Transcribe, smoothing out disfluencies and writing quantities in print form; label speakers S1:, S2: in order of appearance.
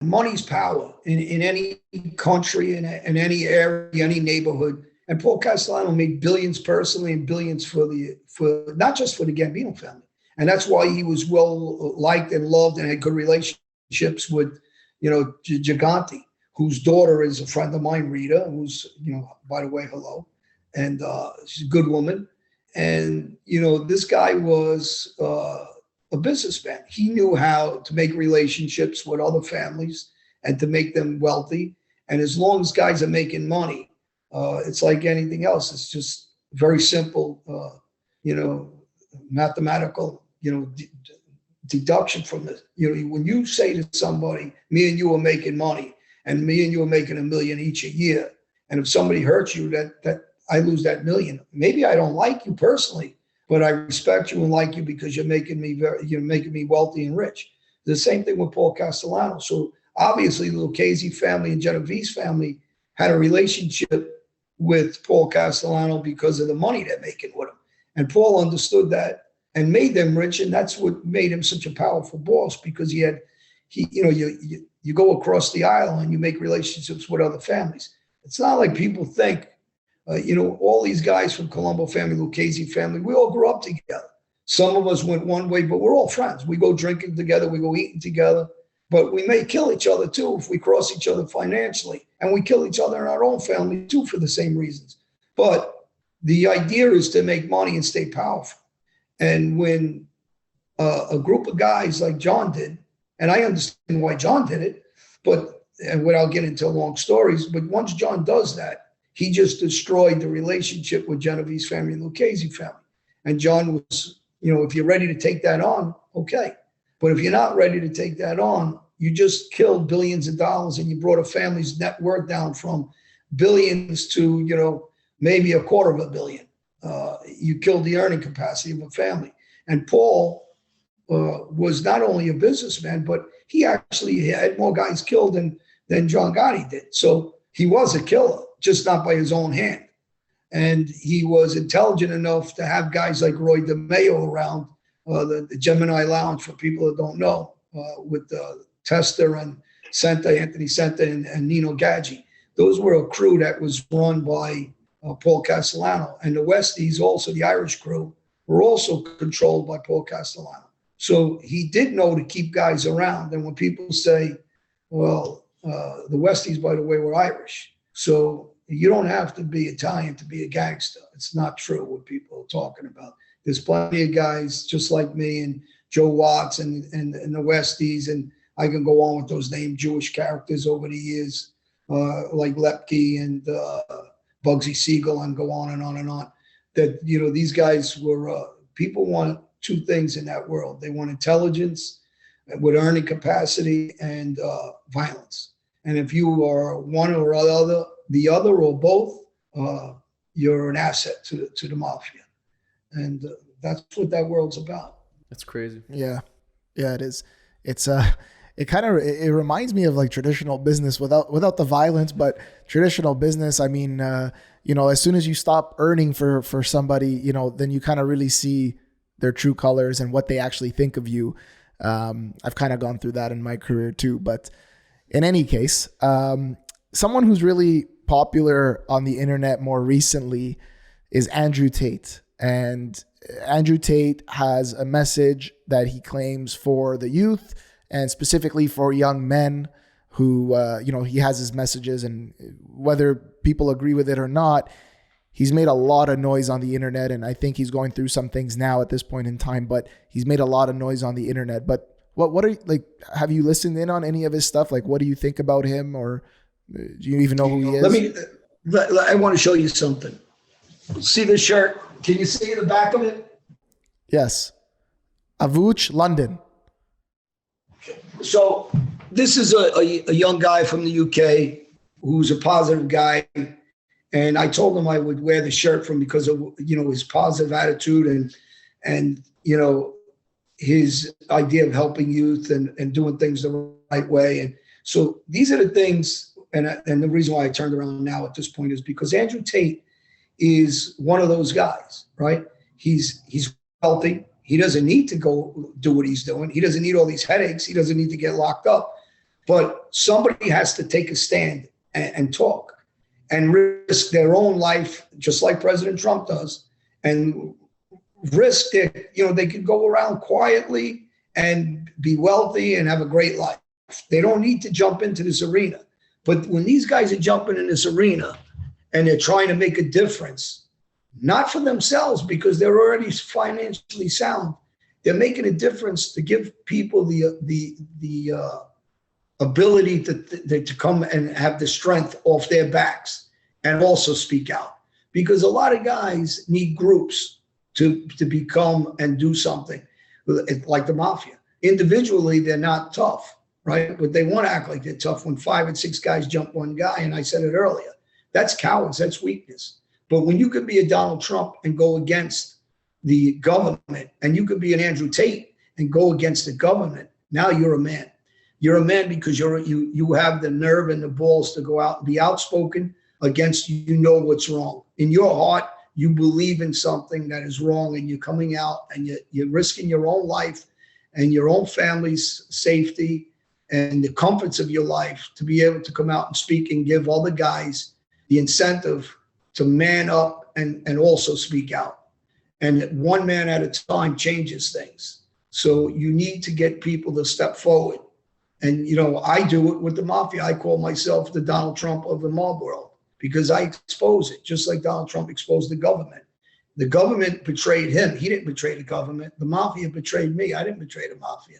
S1: money's power in any country, in any area, any neighborhood. And Paul Castellano made billions personally and billions for not just for the Gambino family. And that's why he was well liked and loved and had good relationships with, Gigante, whose daughter is a friend of mine, Rita, who's, by the way, hello. And she's a good woman. And, this guy was a businessman. He knew how to make relationships with other families and to make them wealthy. And as long as guys are making money, it's like anything else. It's just very simple, mathematical, deduction from this. When you say to somebody, me and you are making money, and me and you are making $1 million each a year, and if somebody hurts you, that I lose that $1 million. Maybe I don't like you personally, but I respect you and like you because you're making me wealthy and rich. The same thing with Paul Castellano. So obviously, the Lucchese family and Genovese family had a relationship with Paul Castellano because of the money they're making with him. And Paul understood that and made them rich, and that's what made him such a powerful boss, because you go across the aisle and you make relationships with other families. It's not like people think, all these guys from Colombo family, Lucchese family, we all grew up together. Some of us went one way, but we're all friends. We go drinking together, we go eating together, but we may kill each other too if we cross each other financially, and we kill each other in our own family too for the same reasons. But the idea is to make money and stay powerful. And when a group of guys like John did, and I understand why John did it, and without getting into long stories, but once John does that, he just destroyed the relationship with Genovese family and Lucchese family. And John was, if you're ready to take that on, okay. But if you're not ready to take that on, you just killed billions of dollars and you brought a family's net worth down from billions to, maybe $250 million. You killed the earning capacity of a family. And Paul was not only a businessman, but he actually had more guys killed than John Gotti did. So he was a killer, just not by his own hand. And he was intelligent enough to have guys like Roy DeMeo around the Gemini Lounge, for people that don't know, with Tester and Anthony Senta and Nino Gaggi. Those were a crew that was run by Paul Castellano. And the Westies, also the Irish crew, were also controlled by Paul Castellano. So he did know to keep guys around. And when people say, well, the Westies, by the way, were Irish. So you don't have to be Italian to be a gangster. It's not true what people are talking about. There's plenty of guys just like me and Joe Watts and the Westies, and I can go on with those named Jewish characters over the years, like Lepke and Bugsy Siegel, and go on and on and on. That, these guys were, people want two things in that world. They want intelligence with earning capacity and violence. And if you are one or the other or both, you're an asset to the mafia. And that's what that world's about.
S2: That's crazy.
S3: Yeah, it is. It's it reminds me of like traditional business without the violence, but traditional business. I mean, as soon as you stop earning for somebody, then you kind of really see their true colors and what they actually think of you. I've kind of gone through that in my career too. But in any case, someone who's really popular on the internet more recently is Andrew Tate. And Andrew Tate has a message that he claims for the youth, and specifically for young men who, he has his messages, and whether people agree with it or not, he's made a lot of noise on the internet. And I think he's going through some things now at this point in time, but he's made a lot of noise on the internet. But what are have you listened in on any of his stuff? Like, what do you think about him, or do you even know who he is?
S1: I want to show you something. See this shirt? Can you see the back of it?
S3: Yes. Avuch, London.
S1: So this is a young guy from the UK who's a positive guy. And I told him I would wear the shirt because of, his positive attitude and his idea of helping youth and doing things the right way. And so these are the things, and the reason why I turned around now at this point is because Andrew Tate is one of those guys, right? He's wealthy. He doesn't need to go do what he's doing. He doesn't need all these headaches. He doesn't need to get locked up. But somebody has to take a stand and talk and risk their own life, just like President Trump does, and risk that, they could go around quietly and be wealthy and have a great life. They don't need to jump into this arena. But when these guys are jumping in this arena and they're trying to make a difference, not for themselves because they're already financially sound, they're making a difference to give people the ability to come and have the strength off their backs and also speak out. Because a lot of guys need groups to become and do something, like the Mafia. Individually, they're not tough, right? But they want to act like they're tough when 5 and 6 guys jump one guy. And I said it earlier, that's cowards, that's weakness. But when you could be a Donald Trump and go against the government, and you could be an Andrew Tate and go against the government, now you're a man. You're a man because you have the nerve and the balls to go out and be outspoken against, what's wrong. In your heart, you believe in something that is wrong, and you're coming out and you're risking your own life and your own family's safety and the comforts of your life to be able to come out and speak and give other guys the incentive to man up and also speak out. And one man at a time changes things. So you need to get people to step forward. And, I do it with the Mafia. I call myself the Donald Trump of the mob world because I expose it, just like Donald Trump exposed the government. The government betrayed him. He didn't betray the government. The Mafia betrayed me. I didn't betray the Mafia.